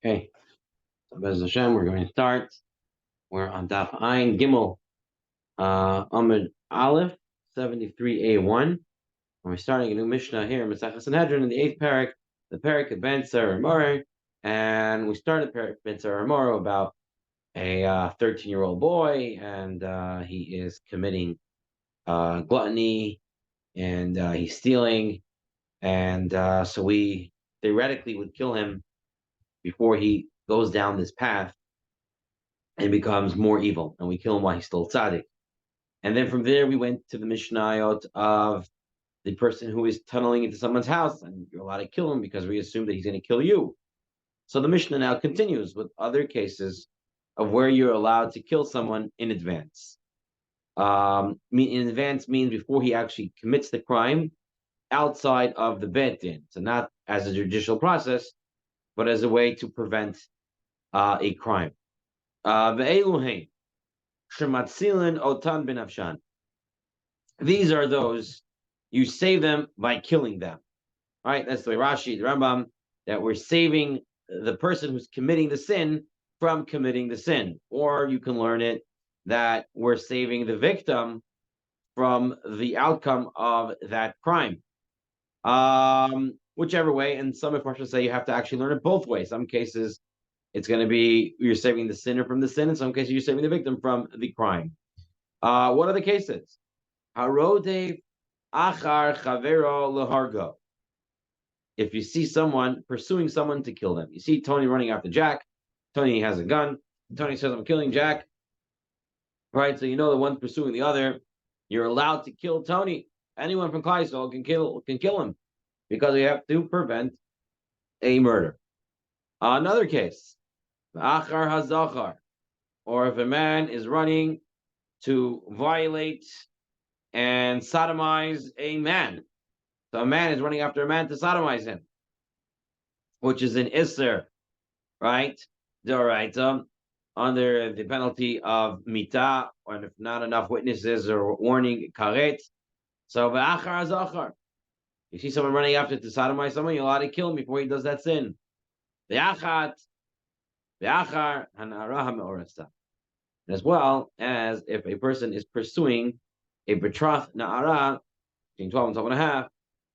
Okay, so Bez Hashem, we're going to start. We're on Daf Ayin Gimel, Amud Aleph 73a1. And we're starting a new Mishnah here in Masechah Sanhedrin in the 8th parak, the parak of Ben Sarah Moro. And we started parak Ben Sarah Moro about a 13-year-old boy, and he is committing gluttony, and he's stealing. And so we theoretically would kill him before he goes down this path and becomes more evil, and we kill him while he's still tzaddik. And then from there, we went to the Mishnayot of the person who is tunneling into someone's house, and you're allowed to kill him because we assume that he's going to kill you. So the Mishnah now continues with other cases of where you're allowed to kill someone in advance. In advance means before he actually commits the crime, outside of the Beit Din. So not as a judicial process, but as a way to prevent a crime. Ve'eluhein shematzilin otan benafshan. These are those you save them by killing them. Right? That's the way Rashi, the Rambam, that we're saving the person who's committing the sin from committing the sin. Or you can learn it that we're saving the victim from the outcome of that crime. Whichever way, and some Mepharshim say you have to actually learn it both ways. Some cases it's going to be you're saving the sinner from the sin. In some cases you're saving the victim from the crime. What are the cases? Harodev achar chavero lehargo. If you see someone pursuing someone to kill them, you see Tony running after Jack. Tony has a gun. Tony says, "I'm killing Jack." Right, so you know the one pursuing the other. You're allowed to kill Tony. Anyone from Kleisel can kill him because we have to prevent a murder. Another case, achar hazachar, or if a man is running to violate and sodomize a man. So a man is running after a man to sodomize him, which is an isser, right? Doraita, under the penalty of mita, or if not enough witnesses or warning, karet. So ve'achar hazachar. You see someone running after to sodomize someone, you're allowed to kill him before he does that sin. Ve'achar hanara ha'me'orasa. As well as if a person is pursuing a betrothed na'ara between 12 and 12 and a half,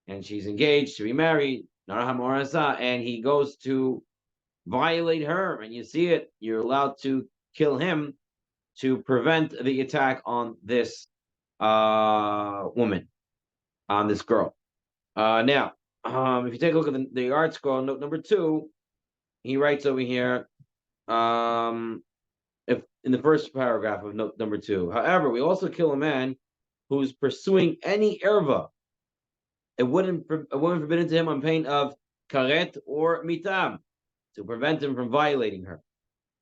and she's engaged to be married, na'ara ha'me'orasa, and he goes to violate her, and you see it, you're allowed to kill him to prevent the attack on this woman, on this girl. Now, if you take a look at the art scroll, note number 2, he writes over here, if in the first paragraph of note number 2, however, we also kill a man who's pursuing any erva, a woman forbidden to him on pain of karet or mitam, to prevent him from violating her.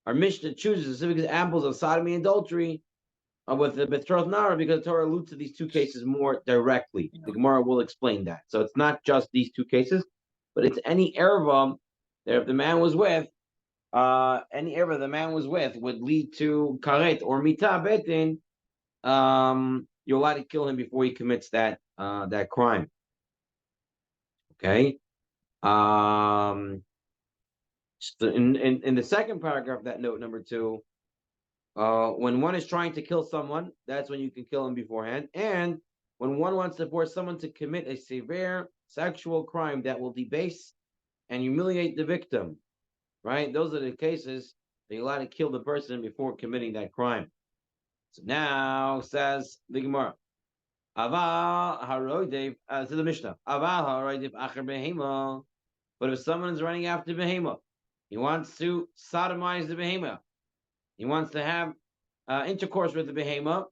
Our Mishnah chooses specific examples of sodomy and adultery with the betrothed nara because the Torah alludes to these two cases more directly. The Gemara will explain that. So it's not just these two cases, but it's any erva that if the man was with, any erva the man was with would lead to karet or mita betin. You're allowed to kill him before he commits that crime. Okay. In the second paragraph of that note number 2, when one is trying to kill someone, that's when you can kill him beforehand. And when one wants to force someone to commit a severe sexual crime that will debase and humiliate the victim, right? Those are the cases that you're allowed to kill the person before committing that crime. So now says the Gemara, Aval harodev, to the Mishnah, Aval harodev acher behema. But if someone is running after behema, he wants to sodomize the behema, he wants to have intercourse with the behema,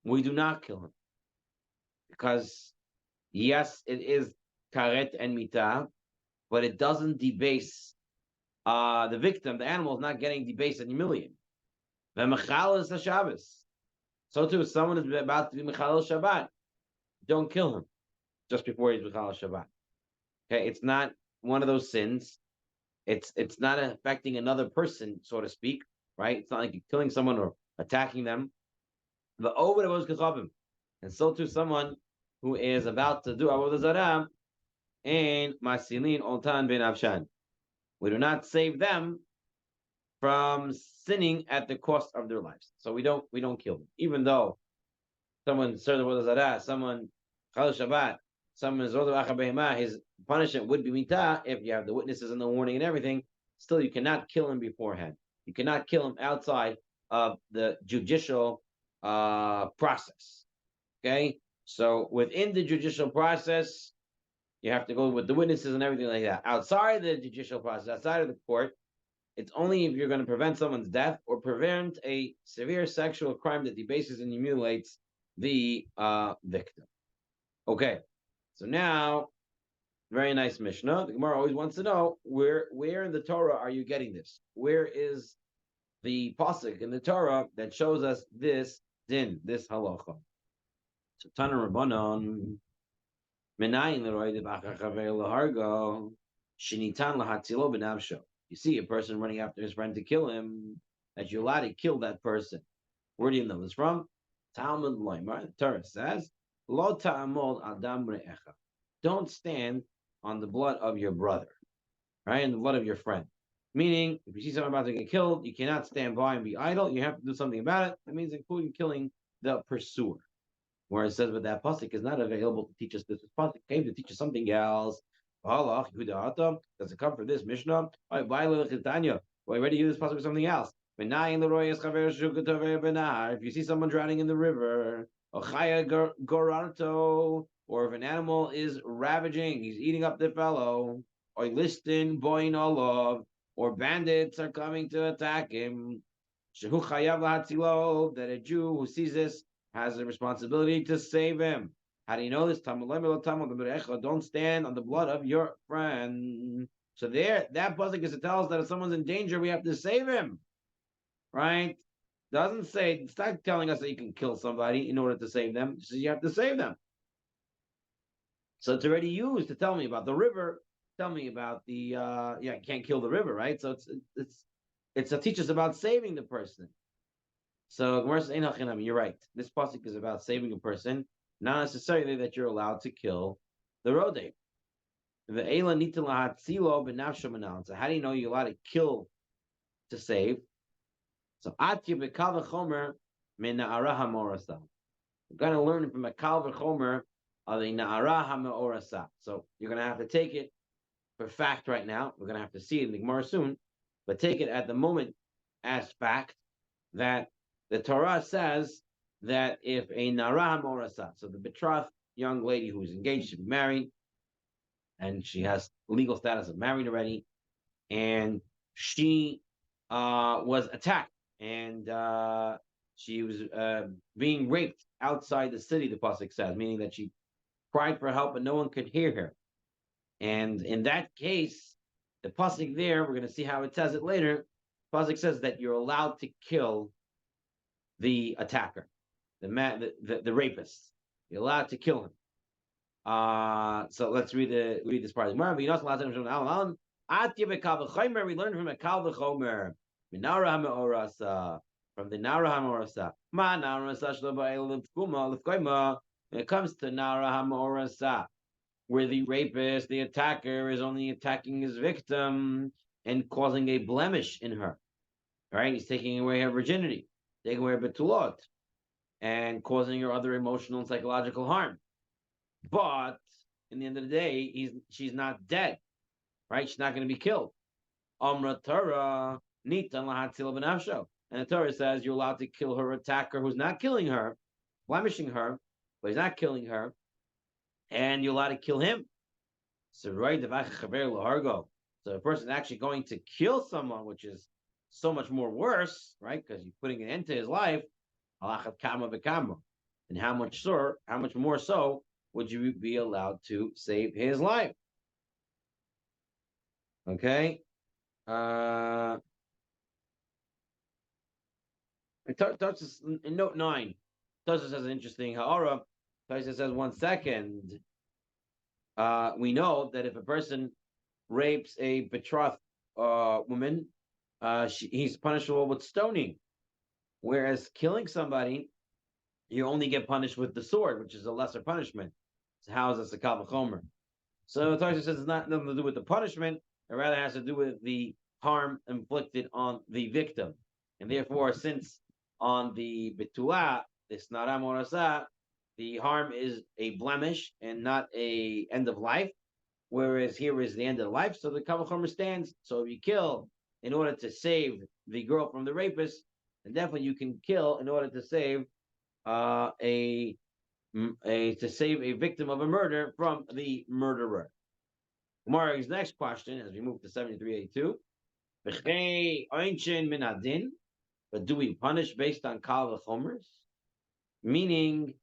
we do not kill him. Because, yes, it is karet and mita, but it doesn't debase the victim. The animal is not getting debased and humiliated. V'mechal is Shabbos. So too, if someone is about to be mechal Shabbat, don't kill him just before he's mechal Shabbat. Okay, it's not one of those sins. It's not affecting another person, so to speak, right? It's not like you're killing someone or attacking them. The over was kachavim, and so too someone who is about to do avodah zarah and masilin oltan ben avshan. We do not save them from sinning at the cost of their lives. So we don't kill them, even though someone served with a someone chal Shabbat, someone is his punishment would be mitah if you have the witnesses and the warning and everything. Still, you cannot kill him beforehand. You cannot kill him outside of the judicial process. Okay, so within the judicial process, you have to go with the witnesses and everything like that. Outside the judicial process, outside of the court, it's only if you're going to prevent someone's death or prevent a severe sexual crime that debases and humiliates the victim. Okay, so now, very nice Mishnah. The Gemara always wants to know where in the Torah are you getting this? Where is the pasuk in the Torah that shows us this din, this halacha? So Tana Rabbanon, Menayin l'roidev achachaver lahargo shinitan lahatzilo b'navsho. You see a person running after his friend to kill him, that you're allowed to kill that person. Where do you know this from? Talmud Loimar, the Torah says, Lo ta'amod adam re'echa. Don't stand on the blood of your brother, right? And the blood of your friend. Meaning, if you see someone about to get killed, you cannot stand by and be idle. You have to do something about it. That means including killing the pursuer. Where it says, but that pasuk is not available to teach us this. This pasuk came to teach us something else. Does it come from this Mishnah? Why already use this pasuk for something else? If you see someone drowning in the river, or if an animal is ravaging, he's eating up the fellow, or listin boin olav, or bandits are coming to attack him, that a Jew who sees this has a responsibility to save him. How do you know this? Don't stand on the blood of your friend. So there, that pasuk is to tell us that if someone's in danger, we have to save him. Right? Doesn't say, it's not telling us that you can kill somebody in order to save them. It says you have to save them. So it's already used to tell me about the river. Tell me about the you can't kill the river, right? So it's to teach us about saving the person. So you're right. This pasuk is about saving a person, not necessarily that you're allowed to kill the rodeh. So how do you know you're allowed to kill to save? So we're going to learn from a kal v'chomer of the na'ara ha'me'orasa. So you're going to have to take it for fact right now. We're going to have to see it in the Gemara soon, but take it at the moment as fact that the Torah says that if a na'ara ha'me'orasa, so the betrothed young lady who is engaged to be married, and she has legal status of married already, and she was attacked, and she was being raped outside the city, the pasuk says, meaning that she cried for help, but no one could hear her. And in that case, the pasuk there, we're going to see how it says it later. The pasuk says that you're allowed to kill the attacker, the rapist. You're allowed to kill him. So let's read this part. We learn from a kal v'chomer. Minara ha'me'orasa, from the Nara ha'me'orasa. Ma Nara ha'me'orasa when it comes to Nara ha'me'orasa, where the rapist, the attacker, is only attacking his victim and causing a blemish in her. Right? He's taking away her virginity, taking away her betulot, and causing her other emotional and psychological harm. But in the end of the day, she's not dead. Right? She's not going to be killed. Amra Torah. And the Torah says you're allowed to kill her attacker who's not killing her, blemishing her, but he's not killing her, and you're allowed to kill him. So a person is actually going to kill someone, which is so much more worse, right? Because you're putting an end to his life. And how much more so would you be allowed to save his life? Okay. In note 9, Tosfos has an interesting ha'ara. Tosfos says 1 second. We know that if a person rapes a betrothed woman, he's punishable with stoning. Whereas killing somebody, you only get punished with the sword, which is a lesser punishment. So how is this a kal v'chomer? So Tosfos says it's not nothing to do with the punishment, It rather has to do with the harm inflicted on the victim. And therefore, since on the betuah, this naram or asa, the harm is a blemish and not a end of life, whereas here is the end of life. So the kavachomer stands. So if you kill in order to save the girl from the rapist, then definitely you can kill in order to save a to save a victim of a murder from the murderer. Gemara's next question, as we move to 7382, but do we punish based on kal v'chomers? Meaning,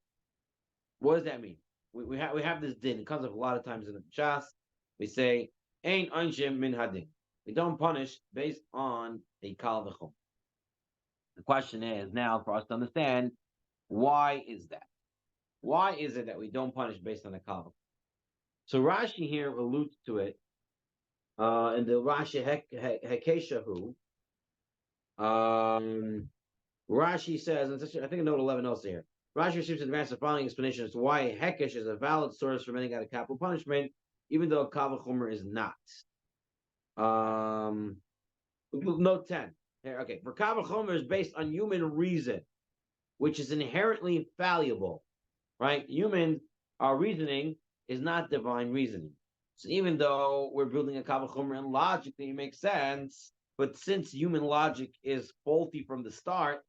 what does that mean? We have this din. It comes up a lot of times in the Shas. We say, Ein oinshim min hadin. We don't punish based on a kal v'chomer. The question is now for us to understand, why is that? Why is it that we don't punish based on a kal v'chomer? So Rashi here alludes to it in the Rashi Hekeshahu. Rashi says, and I think note 11 also here. Rashi seems to advance the following explanation as to why Hekesh is a valid source for meting out a capital punishment, even though Kal v'chomer is not. Note 10. Here, okay, for Kal v'chomer is based on human reason, which is inherently fallible, right? Our reasoning is not divine reasoning. So even though we're building a Kal v'chomer and logically it makes sense, but since human logic is faulty from the start,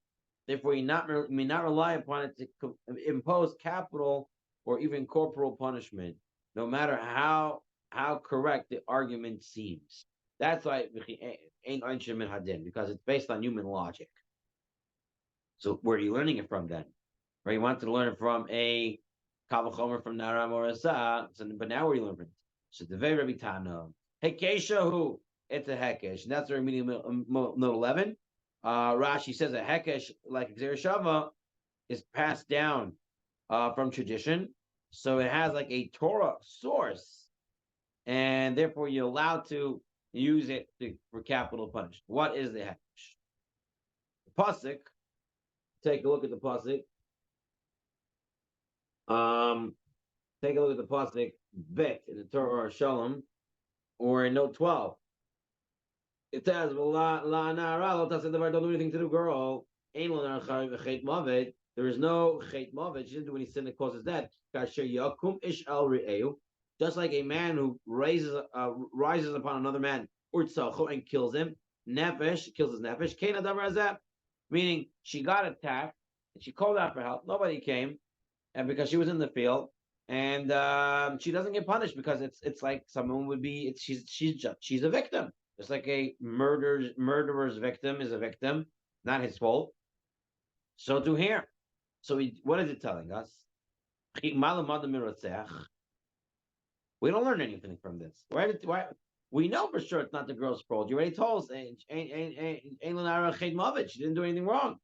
therefore you may not rely upon it to impose capital or even corporal punishment, no matter how correct the argument seems. That's why ain't hadin, because it's based on human logic. So where are you learning it from then? Right? You want to learn it from a kal v'chomer from Naram or Asa, but now where are you learning it? So the very Rabbi Tana, Hekeshahu, it's a Hekesh. And that's our immediate note 11. Rashi says a Hekesh, like Xer Shava, is passed down from tradition. So it has like a Torah source. And therefore you're allowed to use it for capital punishment. What is the Hekesh? The Pasuk, take a look at the Pasuk. Take a look at the Pasuk, Bet, in the Torah or Shalom, or in note 12. It says, don't do anything to the girl. There is no chet mavet. She didn't do any sin that causes death. Just like a man who rises upon another man, and kills him, nefesh, kills his nefesh, meaning she got attacked, and she called out for help. Nobody came, and because she was in the field, and she doesn't get punished because it's like someone would be. She's a victim. Just like a murderer's victim is a victim, not his fault. So to here. So what is it telling us? We don't learn anything from this. Why? We know for sure it's not the girl's fault. You already told us. She didn't do anything wrong.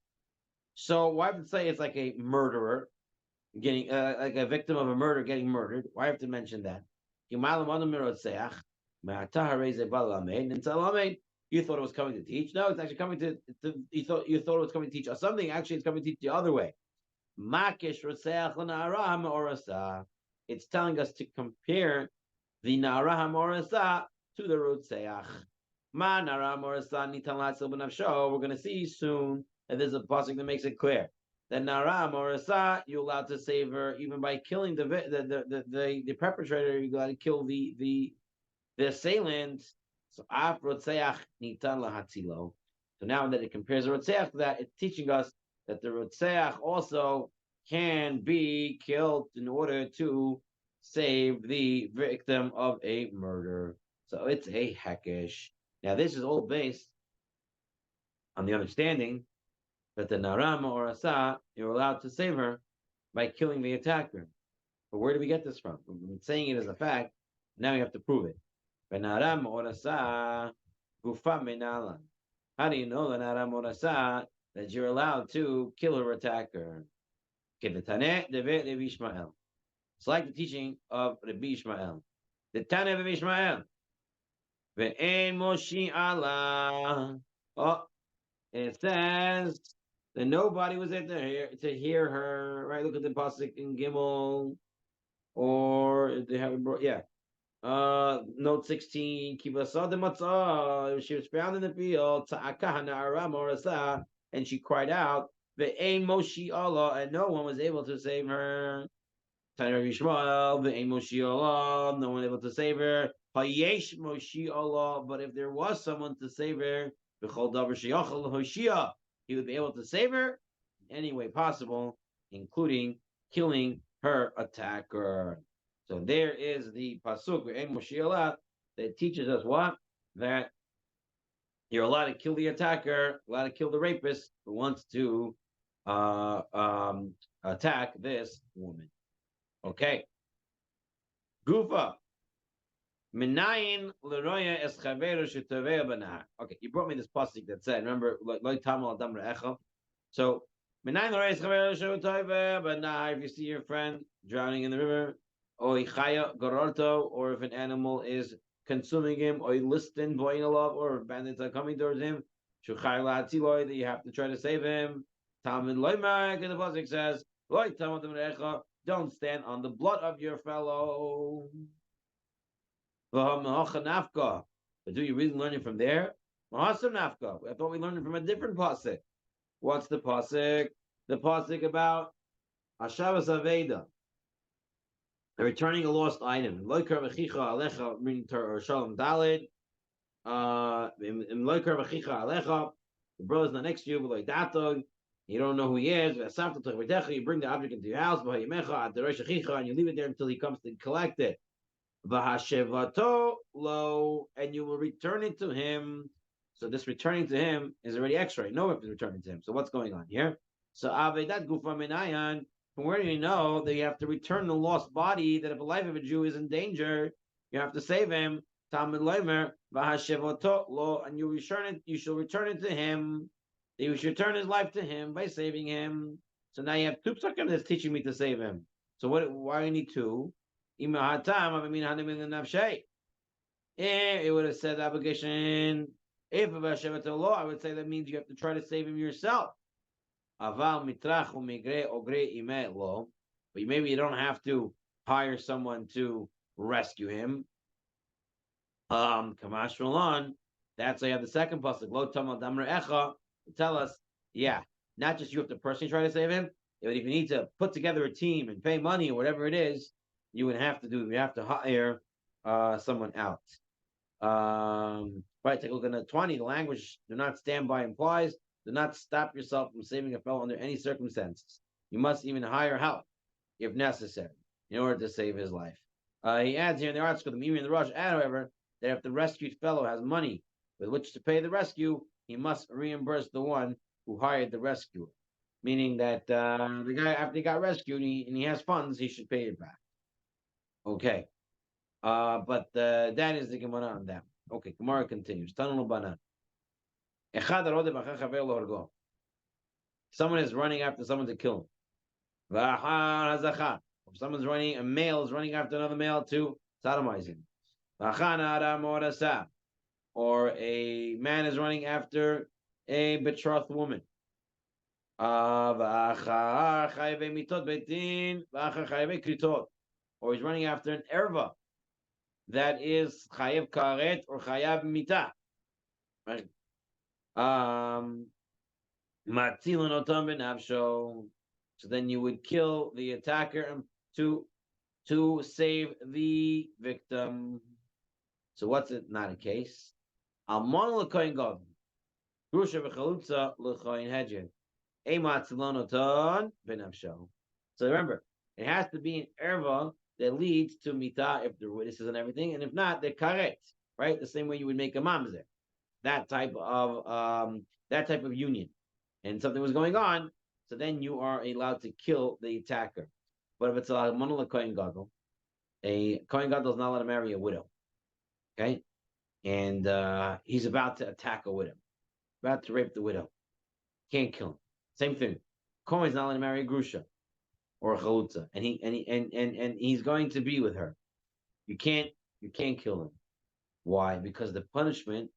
So why would it say it's like a murderer getting like a victim of a murder getting murdered? Why have to mention that? You thought it was coming to teach. No, it's actually coming to you thought it was coming to teach us something. Actually, it's coming to teach the other way. It's telling us to compare the Nara Hamorasa to the Rotseach. We're going to see soon that there's a pasuk that makes it clear that Nara Morasa, you're allowed to save her even by killing the perpetrator. You got to kill the assailant. So af rotzeach nitan lahatzilo. So now that it compares the rotzeach to that, it's teaching us that the rotzeach also can be killed in order to save the victim of a murder. So it's a hekesh. Now this is all based on the understanding that the Narama or Asa, you're allowed to save her by killing the attacker. But where do we get this from? We've been saying it as a fact. Now we have to prove it. Narama or Asa, gufa menalan. How do you know the Narama or Asa that you're allowed to kill her attacker? It's like the teaching of Rabbi Ishmael. The Tana of Rabbi Ishmael. Ve'en moshi Allah. Oh, it says that nobody was there to hear her. Right? Look at the pasuk in Gimel, or they haven't brought. Yeah, Note 16, Kibasad matzah. She was found in the field, and she cried out, Ve'ain Moshi Allah, and no one was able to save her. Tanya Yishmael, Ve'ain Moshi Allah, no one able to save her. Hayesh Moshi Allah, but if there was someone to save her, B'chol Davar Sheyachal Hoshia, he would be able to save her in any way possible, including killing her attacker. So there is the pasuk that teaches us what? That you're allowed to kill the attacker, allowed to kill the rapist who wants to attack this woman. Okay. Gufa. Minayin leroya eschaveru shetovea b'nahar. Okay, you brought me this pasuk that said, remember, like tamal adam re'echa. So, minayin leroya eschaveru shetovea b'nahar. If you see your friend drowning in the river, or chaya gororto, or if an animal is consuming him, or listin boinalov, or bandits are coming towards him, that you have to try to save him. Talmud loymar, because the pasuk says, loy tamal adam re'echa. Don't stand on the blood of your fellow. But do you really learn it from there? I thought we learned it from a different pasuk. What's the pasuk? The pasuk about Hashavas Aveda, returning a lost item. The brother's not next to you, but you don't know who he is. You bring the object into your house, and you leave it there until he comes to collect it. V'hashevato lo, and you will return it to him. So this returning to him is already extra. You know if it's returning to him. So what's going on here? So avedat gufa minayan. From where do you know that you have to return the lost body? That if the life of a Jew is in danger, you have to save him. Talmud leimer v'hashevato lo, and you return it. You shall return it to him. You should return his life to him by saving him. So now you have two psukim that's teaching me to save him. So what? Why do you need two? It would have said the obligation. If of Hashem law, I would say that means you have to try to save him yourself. But maybe you don't have to hire someone to rescue him. Kamash Rolan. That's why you have the second pasuk. Lo tamal damar echa. Tell us, yeah, not just you have to personally try to save him, but if you need to put together a team and pay money or whatever it is, you would have to do. You have to hire someone out. Right. Take a look at 20. The language do not stand by implies do not stop yourself from saving a fellow under any circumstances. You must even hire help if necessary in order to save his life. He adds here in the article, the Mimi and the Rush add, however, that if the rescued fellow has money with which to pay the rescue, he must reimburse the one who hired the rescuer. Meaning that the guy, after he got rescued and he has funds, he should pay it back. Okay. But that is the Gemara on that. Okay, Gemara continues. Someone is running after someone to kill him. If someone's running, a male is running after another male to sodomize him. Or a man is running after a betrothed woman. Or he's running after an erva that is chayev karet or chayev mita. Right? So then you would kill the attacker to save the victim. So what's it not a case? Almon l'koyin gadol, grusha v'chalutza l'koyin hedjin, emat zilonoton b'nafsho. So remember, it has to be an erva that leads to mita if there are witnesses and everything, and if not, they're karet, right? The same way you would make a mamzer, that type of union, and something was going on, so then you are allowed to kill the attacker. But if it's a monolith kohen gadol, a kohen gadol is not allowed to marry a widow, okay? And he's about to attack a widow, about to rape the widow, can't kill him. Same thing, kohen is not allowed to marry a grusha or a chalutza, and he's going to be with her. You can't kill him. Why? Because the punishment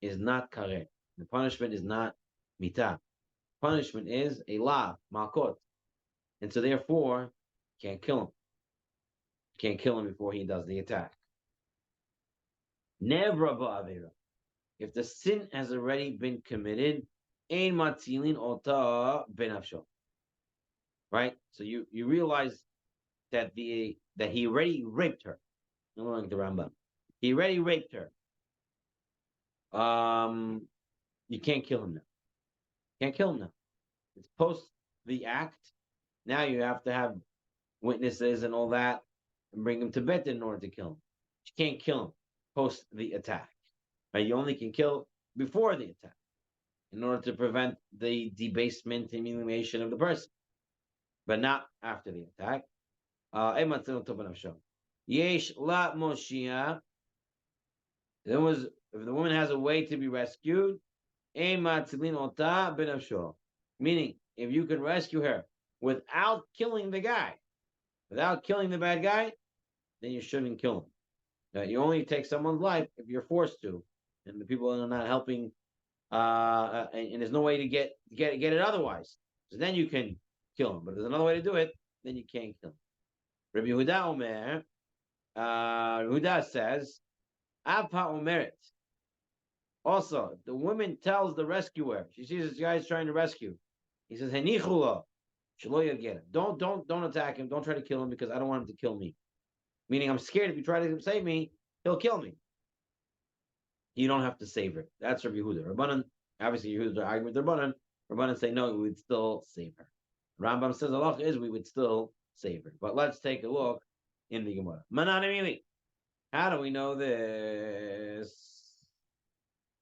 is not karet. The punishment is not mita. Punishment is a lav, malkot. And so therefore, can't kill him. Can't kill him before he does the attack. Nevra ba'avera. If the sin has already been committed, ein matzilin ota benafsho. Right? So you realize that he already raped her. I'm going to the Rambam. He already raped her. You can't kill him now. Can't kill him now. It's post the act. Now you have to have witnesses and all that and bring him to Bet in order to kill him. You can't kill him post the attack. Right? You only can kill before the attack in order to prevent the debasement and humiliation of the person, but not after the attack. Yesh la moshia. If the woman has a way to be rescued, meaning if you can rescue her without killing the guy, without killing the bad guy, then you shouldn't kill him. Now, you only take someone's life if you're forced to, and the people are not helping, and there's no way to get it otherwise. So then you can kill him. But if there's another way to do it, then you can't kill him. Rabbi Yehuda Omer, Yehuda says, Abha Omeret. Also, if the woman tells the rescuer, she sees this guy's trying to rescue. He says, Henichula, Shaloya get him. Don't attack him. Don't try to kill him because I don't want him to kill me. Meaning, I'm scared if you try to save me, he'll kill me. You don't have to save her. That's Rabbi Yehuda. Rabbanan, obviously, Yehuda arguing with Rabbanan. Rabbanan say, no, we would still save her. Rambam says, Allah is we would still save her. But let's take a look in the Gemara. Mananimili. How do we know this?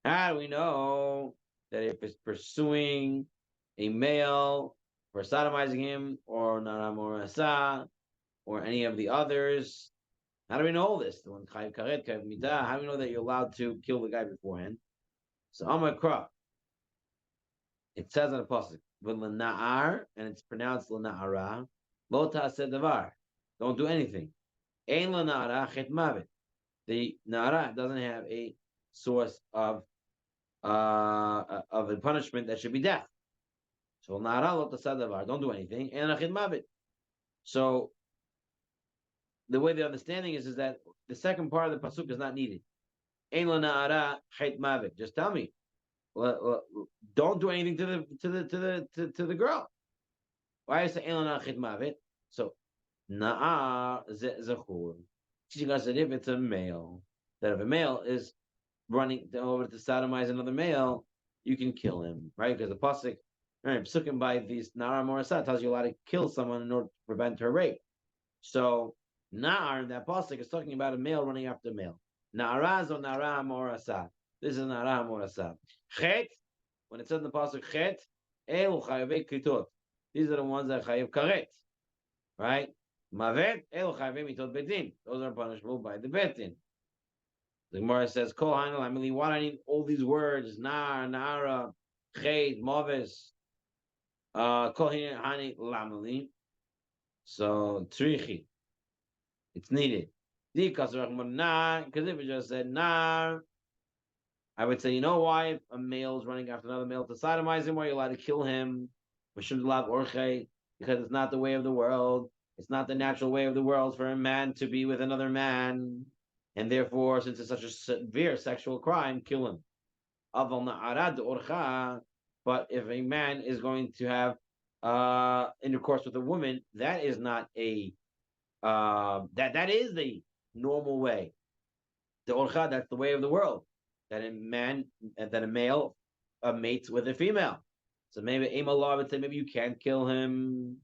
How do we know that if it's pursuing a male for sodomizing him or naramorasa or any of the others? How do we know all this? How do we know that you're allowed to kill the guy beforehand? So Amar Kra. It says on the pasuk, "V'lena'ar," and it's pronounced "lena'ara." Lo ta'aseh davar. Don't do anything. Ein lena'ara chet mavet. The na'ara doesn't have a source of a punishment that should be death. So na'ara lo ta'aseh davar. Don't do anything. And chet mavet. So the way the understanding is that the second part of the pasuk is not needed. Ein lena'ara chet mavet. Just tell me. Don't do anything to the girl. Why is it Elana Chit Mavet? So Na'ar Zechur. She said if it's a male, that if a male is running over to sodomize another male, you can kill him, right? Because the pasuk, right, psukim by these Na'ar Morasah tells you allowed to kill someone in order to prevent her rape. So Na'ar, that pasuk is talking about a male running after a male. Na'araz or Na'ar Morasah. This is Na'ar Morasah. Chet, when it says in the pasuk Chet, El Chayavei Kritot. These are the ones that Chayav Karet, right? Mavet El Chayavei Mitot Betin. Those are punishable by the Betin. The Gemara says Kol Hanel Amili. Why do I need all these words? Nar, Nara, Chet, Moves. Kol Hanel Lamili. So Trichi. It's needed. Because if it just said Nar, I would say, you know why if a male is running after another male to sodomize him, why you're allowed to kill him? Because it's not the way of the world. It's not the natural way of the world for a man to be with another man. And therefore, since it's such a severe sexual crime, kill him. But if a man is going to have intercourse with a woman, that is not a that is the normal way. The orcha, that's the way of the world. That a male mates with a female. So maybe Amallah would say maybe you can't kill him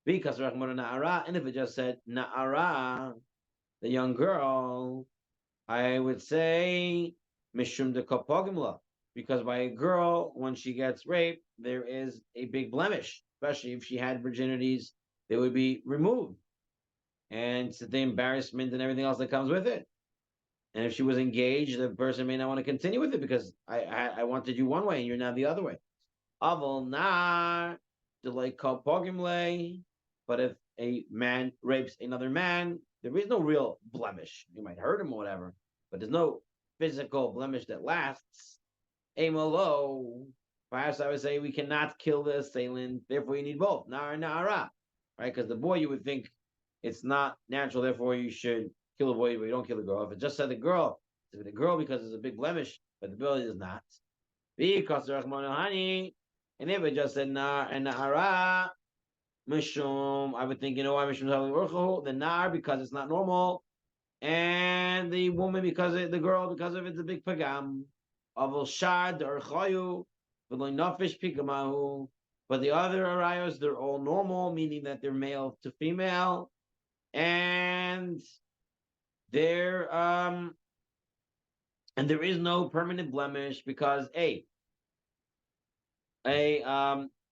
because Na'ara. And if it just said Na'ara, the young girl, I would say Mishum de Kopogimla. Because by a girl, when she gets raped, there is a big blemish, especially if she had virginities, they would be removed. And it's the embarrassment and everything else that comes with it. And if she was engaged, the person may not want to continue with it because I wanted you one way and you're now the other way. Avol nar delay pogimle. But if a man rapes another man, there is no real blemish. You might hurt him or whatever, but there's no physical blemish that lasts. Amalo. Perhaps I would say we cannot kill the assailant, therefore you need both. Nar and nara. Right? Because the boy you would think it's not natural, therefore you should kill a boy, but you don't kill the girl. If it just said the girl, to the girl because it's a big blemish, but the ability is not. Because honey, and if it just said nar and na'ara, mishum, I would think, you know why mishum the nar because it's not normal, and the woman the girl because of it's a big pagam. Avol shad or chayu, nafish pigamahu. But the other arayos, they're all normal, meaning that they're male to female, and they're and there is no permanent blemish because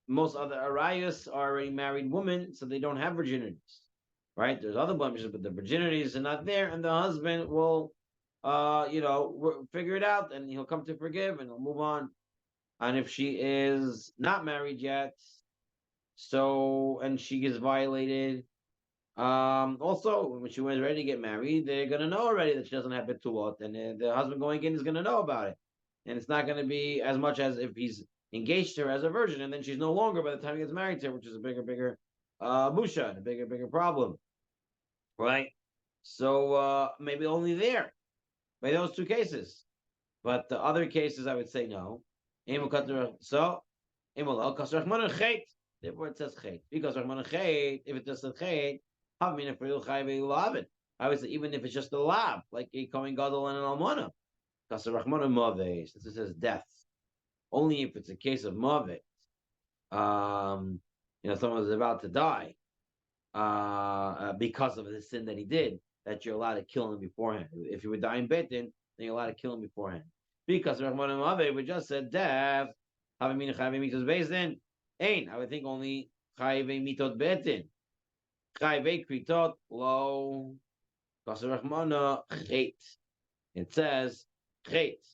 most other arayos are already married women, so they don't have virginities, right? There's other blemishes, but the virginities are not there, and the husband will, figure it out, and he'll come to forgive, and he'll move on. And if she is not married yet, and she gets violated, also when she was ready to get married, they're gonna know already that she doesn't have betulot, and the husband going in is gonna know about it, and it's not gonna be as much as if he's engaged to her as a virgin, and then she's no longer by the time he gets married to her, which is a bigger busha, and a bigger problem, right? So maybe only there by those two cases, but the other cases I would say no. So therefore it says chet. Because if it just says chet, I would say even if it's just a lab, like a Kohen Gadol and an Almana. Because Rahmana Mave, since it says death, only if it's a case of Mave, someone is about to die because of the sin that he did, that you're allowed to kill him beforehand. If you were dying betin, then you're allowed to kill him beforehand. Because Rahmana Mave, we just said death, having mitos based in. I would think only chayve mitot betin. Chayve kritot lo kasher rachmana chet. It says chet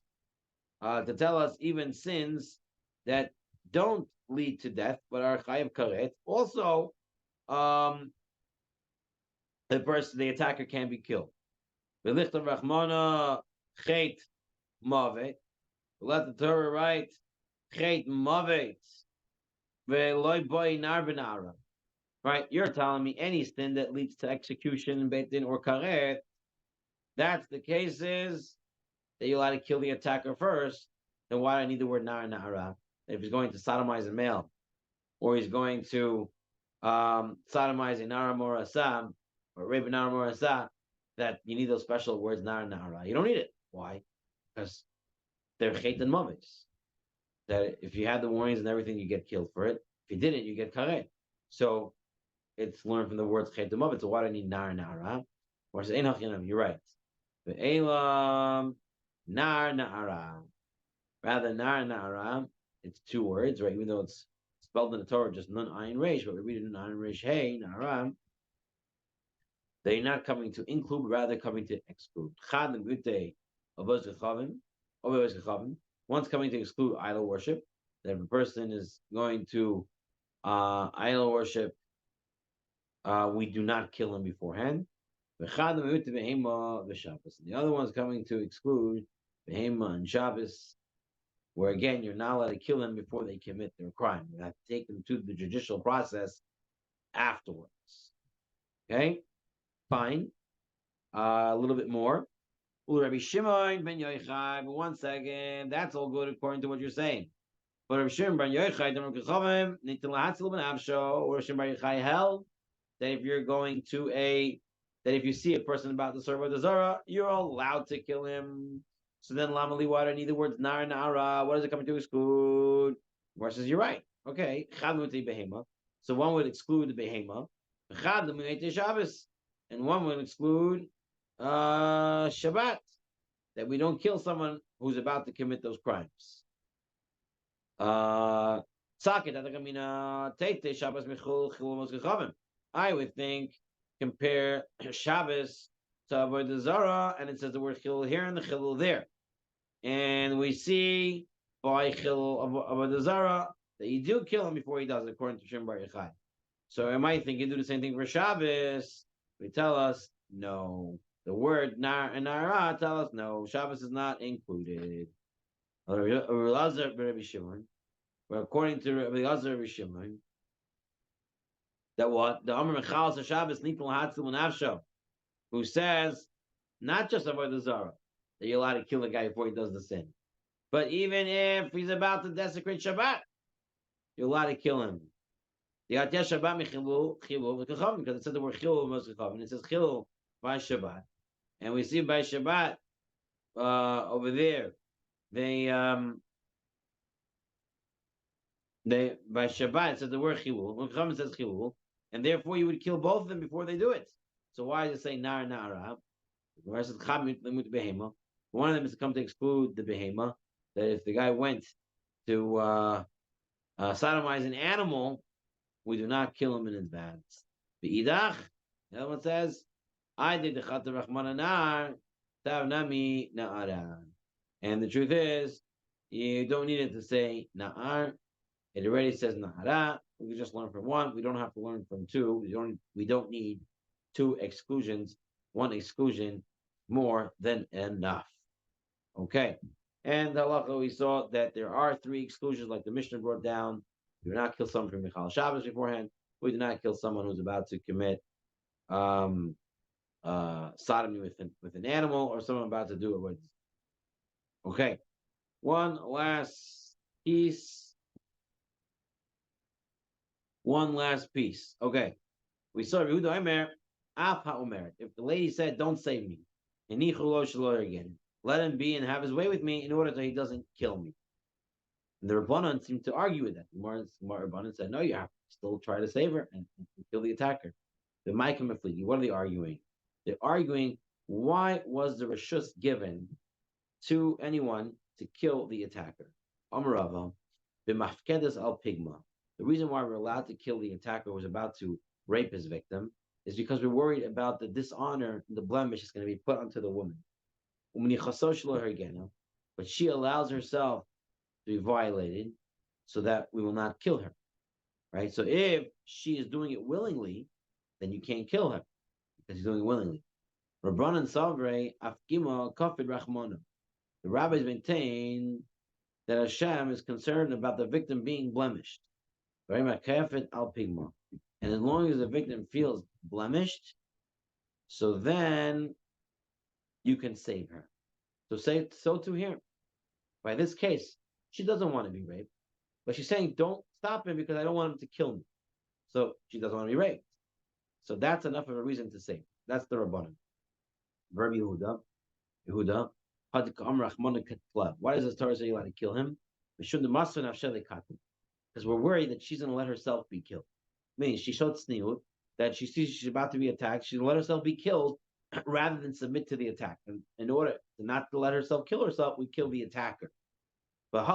to tell us even sins that don't lead to death but are chayav karet. Also, the attacker can be killed. V'lichta rachmana chet mavet. Let the Torah write chet mavet. Right? You're telling me any sin that leads to execution in Beit Din or Karet, that's the cases that you're allowed to kill the attacker first, then why do I need the word Nar Nahara? If he's going to sodomize a male, or he's going to sodomize a Nara Morasam, or rape a Nara Morasam, that you need those special words Nar Nahara. You don't need it. Why? Because they're Chet and Mavis. That if you had the warnings and everything, you get killed for it. If you didn't, you get karet. So it's learned from the words chetamov. So why do I need nar nara? Or say you're right. But elam nar nara. Rather nar nara. It's two words, right? Even though it's spelled in the Torah just nun ayin reish, but we read it in ayin reish hey nara. They're not coming to include, rather coming to exclude. Chad and gute avos gechavim. One's coming to exclude idol worship. That if a person is going to idol worship, we do not kill him beforehand. The other one's coming to exclude behema and Shabbos, where again you're not allowed to kill them before they commit their crime. You have to take them to the judicial process afterwards. Okay, fine. A little bit more. Rabbi Shimon ben Yochai, but 1 second, that's all good according to what you're saying. But Rabbi Shimon ben Yochai, or Rabbi Shimon ben Yochai held that if you're going to that if you see a person about to serve with the Zara, you're allowed to kill him. So then Lamali water need the words Nar Nara. What is it coming to exclude? Gemara says you're right. Okay. So one would exclude the behema. And one would exclude Shabbat, that we don't kill someone who's about to commit those crimes. I would think compare Shabbos to Avodah Zarah, and it says the word chilul here and the chilul there, and we see by chilul Avodah Zarah that you do kill him before he does, according to Shem Bar Yochai. So I might think you do the same thing for Shabbos. They tell us no. The word nar and nara tell us no. Shabbos is not included. Rabbi Shimon, but according to Rabbi Elazar Shimon, that what the Amar Mechalas Shabbos Nitul Hatzel Nafsho, who says not just Avodah Zarah, that you're allowed to kill the guy before he does the sin. But even if he's about to desecrate Shabbat, you're allowed to kill him. The Shabbat because it said the word chilul was and it says chilul by Shabbat, and we see by Shabbat over there they by Shabbat it says the word chilul. When Chacham says chilul, and therefore you would kill both of them before they do it. So why does it say nar nara? The rest is behema. One of them is to come to exclude the behema. That if the guy went to sodomize an animal, we do not kill him in advance. Be'idach, the other one says, I did the Chat Rahman Tav Nami Na'ara. And the truth is, you don't need it to say Na'ar. It already says Na'ara. We can just learn from one. We don't have to learn from two. We don't need two exclusions. One exclusion more than enough. Okay. And halacha, we saw that there are three exclusions, like the Mishnah brought down. We do not kill someone from Michal Shabbos beforehand. We do not kill someone who's about to commit sodomy with an animal, or someone about to do it with. Okay. One last piece. Okay. We saw Yehuda Omer, Af HaOmer. If the lady said, don't save me, again, let him be and have his way with me in order that he doesn't kill me. And the Rabbanan seemed to argue with that. The Rabbanan said, no, you have to still try to save her and kill the attacker. The Micah Mefligi, what are they arguing? They're arguing, why was the Rishus given to anyone to kill the attacker? Amarava, b'mafkedes al pigma. The reason why we're allowed to kill the attacker who was about to rape his victim is because we're worried about the dishonor and the blemish is going to be put onto the woman. But she allows herself to be violated so that we will not kill her. Right? So if she is doing it willingly, then you can't kill her because she's doing it willingly. Rabbanan Savre Afkima Kafid Rachmana. The rabbis maintain that Hashem is concerned about the victim being blemished. And as long as the victim feels blemished, so then you can save her. So too here. By this case, she doesn't want to be raped, but she's saying, don't stop him because I don't want him to kill me. So she doesn't want to be raped. So that's enough of a reason to save. That's the Rabbanan. Verb Yehuda. Why does the Torah say you allowed to kill him? Because we're worried that she's going to let herself be killed. Meaning she showed tzniut, that she sees she's about to be attacked, she's going to let herself be killed rather than submit to the attack. And in order to not to let herself kill herself, we kill the attacker. But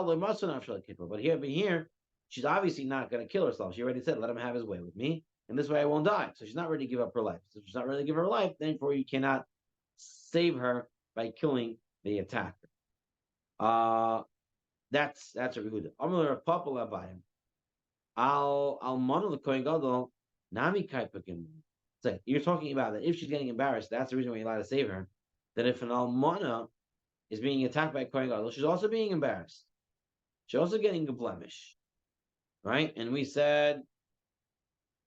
here, she's obviously not going to kill herself. She already said, let him have his way with me, and this way I won't die. So she's not ready to give up her life. So she's not ready to give her life, therefore you cannot save her by killing the attacker. That's a Rehuda. Amar Papa Labayim. Al Manu the Kohen Gadol Nami Kaipakim. So you're talking about that if she's getting embarrassed, that's the reason why you're allowed to save her. That if an almana is being attacked by a Kohen Gadol, she's also being embarrassed. She's also getting a blemish, right? And we said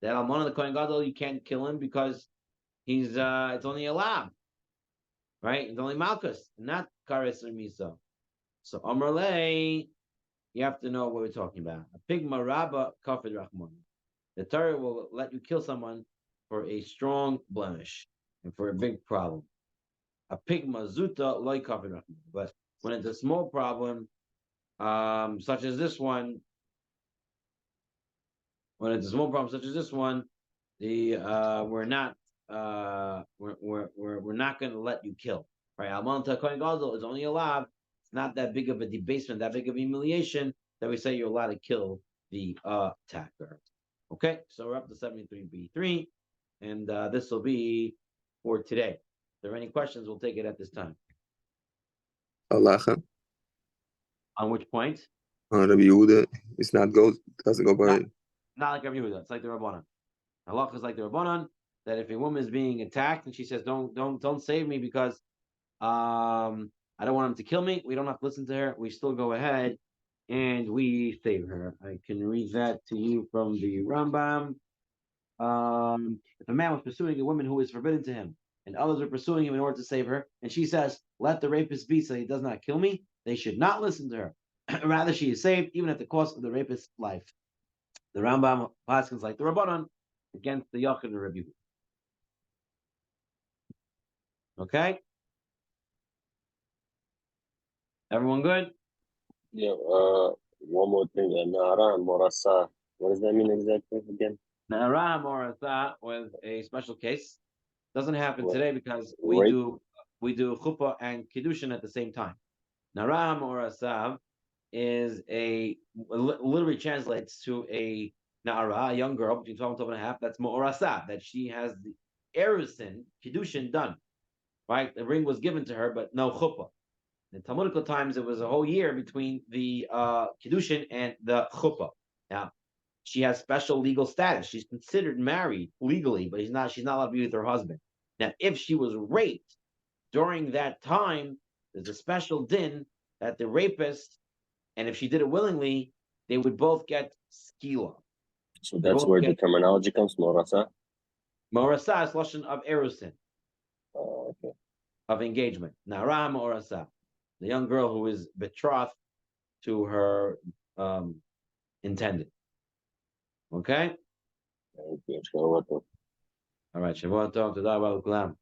that almana the Kohen Gadol, you can't kill him because he's it's only a lab, right? It's only malchus, not kares or misa. So Amrlei, you have to know what we're talking about. A pigma rabba kafid rachman. The Torah will let you kill someone for a strong blemish and for a big problem. A pigma zuta loy kafid rachman. But when it's a small problem, such as this one, the we're not going to let you kill. Right? Almanta Kohen Gadol is only allowed. It's not that big of a debasement, that big of humiliation that we say you're allowed to kill the attacker. Okay, so we're up to 73b3, and this will be for today. If there are any questions, we'll take it at this time. Halacha. On which point? Rabbi Yehuda, doesn't go by. Not like Rabbi Yehuda. It's like the Rabbanan. Halacha is like the Rabbanan, that if a woman is being attacked and she says, "Don't save me because I don't want him to kill me," we don't have to listen to her. We still go ahead and we save her. I can read that to you from the Rambam. If a man was pursuing a woman who is forbidden to him, and others are pursuing him in order to save her. And she says, "Let the rapist be, so he does not kill me." They should not listen to her. Rather, she is saved even at the cost of the rapist's life. The Rambam paskins like the Rabbanon against the Yachid and Rabbi. Okay, everyone good? Yeah, one more thing. Nara and Morasa. What does that mean exactly again? Na'ara Morasa was a special case. Doesn't happen What? today because Rape? we do chuppah and kiddushin at the same time. Na'ara Morasa is literally translates to a na'ara, a young girl between 12 and 12 and a half. That's Morasa, that she has the erusin, kiddushin done. Right? The ring was given to her, but no chuppah. In Talmudical times, it was a whole year between the kiddushin and the chuppah. Now, she has special legal status. She's considered married legally, but she's not allowed to be with her husband. Now, if she was raped during that time, there's a special din that the rapist, and if she did it willingly, they would both get skila. So that's where the terminology comes, Morasa? Morasa is lashon of erusin, Okay. of engagement. Nara Morasa, the young girl who is betrothed to her intended. Okay? Thank you. All right. Shavua Tov. Todah Rabbi Kulam.